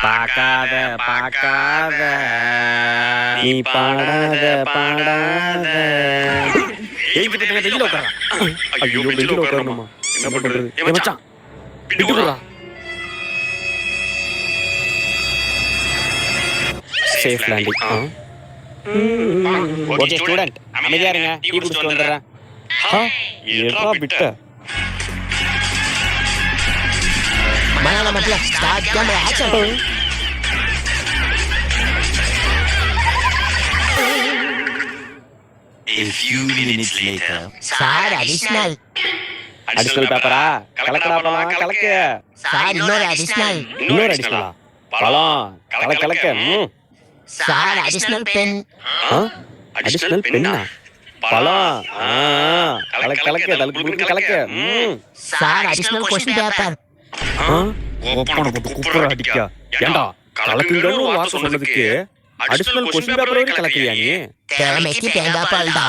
பார்க்காத பார்க்காத நீ பாடாத பாடாத. வெளியில உட்காரா. ஐயோ வெளியில உட்காரணுமா? என்ன பண்றது? மச்சான் விட்டுடுறா. Safe landing. ஓகே ஸ்டூடண்ட், அமைதியா இருங்க. டீ குடிச்சிட்டு வந்துடுறேன். ஏடா விட்ட. மலையாள மக்கள் start camera action. A few minutes later. Sir additional. Additional பேப்பரா? கலக்கடா பழம் கலக்கு. சார் இன்னொரு அடிஷனல். இன்னொரு அடிஷனலா? பழம் கலக்க. Sir additional pen. அடிஷனல் பென்னா? பழம் கலக்க கலக்க. Sir additional question paper. ஓப்பன போட்டு குப்புற அடிக்க. ஏண்டா கலக்குங்கன்னு ஒரு வார்த்தை சொன்னதுக்கு அடிஷனல் क्वेश्चन பேப்பர் வரை கலக்கிறியா நீ? திறமைக்கு தேங்காய் பால்டா.